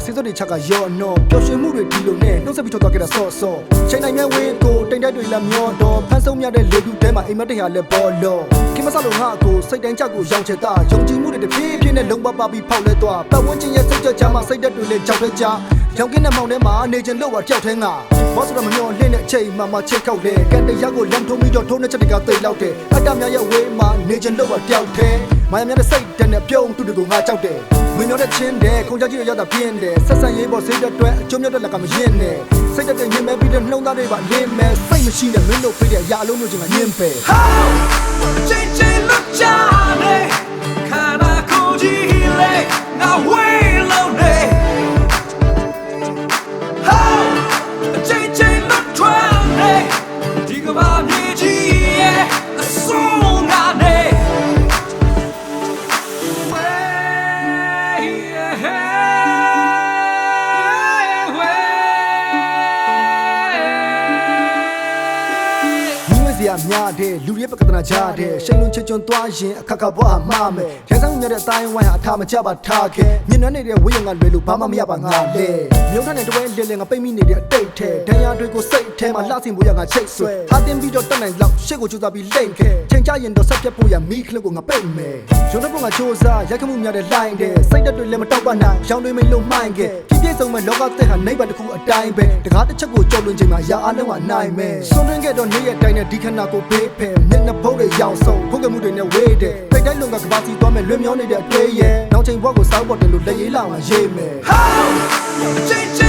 စေစောတွေချက်ကရော့နော်ပျော်ရွှင်မှုတွေဒီလိုနဲ့နှုတ်ဆက်ပြီးထွက်သွားခဲ့တာဆော့ဆော့ချိန်နိုင်မြဝင်းကိုတိမ်တိုက်တွေလာမျောတော့ဖန်ဆုံးမြတဲ့လေတူတဲမှာအိမ်မက်တရလဲပေါ်လို့ခင်မဆလို့ငါ့ကိုစိတ်တိုင်းချက်ကိုရောင်ချတာယုံကြည်မှုတွေတဖြည်းဖြည်းနဲ့လုံးပပပြီးဖောက်လဲသွားပတ်ဝန်းကျင်ရဲ့စိတ်ကြချမှာစိတ်တက်တွေလဲကြောက်ခဲကြရောင်ကင်းတဲ့မောင်ထဲမှာနေချင်လို့ပါတယောက်ထဲငါဘောဆိုတော့မမျောလင်းတဲ့အချိန်မှချိတ်ခောက်လေကန်တရက်ကိုလမ်းထုံးပြီးတော့ထိုးနေချက်တွေကသိလောက်တယ်အတ္တများရဲ့ဝေးမှာနေချင်လို့ပါတယောက်ထဲမာယာများတဲ့စိတ်တက်နဲ့ပြုံးတူတူကိုငါကြောက်တယ်မင်းတို့တဲ့ချင်းတဲ့ခုံချကြီးရရတာပြင်းတယ်ဆက်ဆံရေးပေါ်စိတ်တက်အကျုံးမြတ်တဲ့လက်ကမရင်နဲ့စိတ်တက်ညင်မဲ့ပြီးတဲ့နှုံသားတွေပါလင်းမဲ့စိတ်မရှိတဲ့မင်းတို့ဖေးတဲ့အရာအလုံးမျိုးချင်းကညင်ပဲချင်းချင်းလွတ်ကြတယ်ခါနာကိုကြီးလေငါဝေးလုံးနေချင်းချင်းလွတ်ထွက်တယ်ဒီကဘာမြေကြီးရဲ့အဆုံးကနေများတဲ့လူရဲ့ပကတနာကြတဲ့ရှိန်လုံးချွန်းသွားရင်အခက်ခါဘွားမှာမယ်ရဲဆောင်ညတဲ့အတိုင်းဝိုင်းဟာအထာမချပါထားခဲ့ညနေနေတဲ့ဝေးရုံကလွယ်လို့ဘာမှမရပါငါလေမြုံထတဲ့တဝဲလေငါပိတ်မိနေတဲ့အတိတ်ထဲဒဏ်ရာတွေကိုစိတ်ထဲမှာလှဆင်ဖို့ရငါချိတ်ဆွဲဟာတင်ပြီးတော့တက်နိုင်လောက်ရှေ့ကိုကြိုးစားပြီးလိမ့်ခဲ့ချိန်ချရင်တော့ဆက်ပြတ်ဖို့ရမိခလုတ်ကိုငါပိတ်မယ်ရုံးတဲ့ပုံကချိုးစားရိုက်ခမှုများတဲ့လိုင်းတဲ့စိတ်တက်တွေလည်းမတောက်ပါနိုင်ရောင်တွေမိလို့မှိုင်းခဲ့ပြည့်စုံမဲ့လောကသက်ဟာနိဗ္ဗာန်တစ်ခုအတိုင်းပဲတကားတစ်ချက်ကိုကြော်လွင်ချိန်မှာရာအလုံးကနိုင်မယ်စွန့်တွင်းခဲ့တော့နေ့ရက်တိုင်းနဲ့ဒီခဏကိုပေးဖယ်မျက်နှာဖုံးတွေရောင်ဆုံးဖုတ်ကမှုတွေနဲ့ဝေးတဲ့ပိတ်တိုင်းလုံးကကဘာစီသွားမယ်လွင်မျောနေတဲ့အတွေ့ရဲ့နောက်ချိန်ဘွားကိုစောက်ပေါ်တယ်လို့လက်ရေးလာအောင်ရေးမယ်ချင်း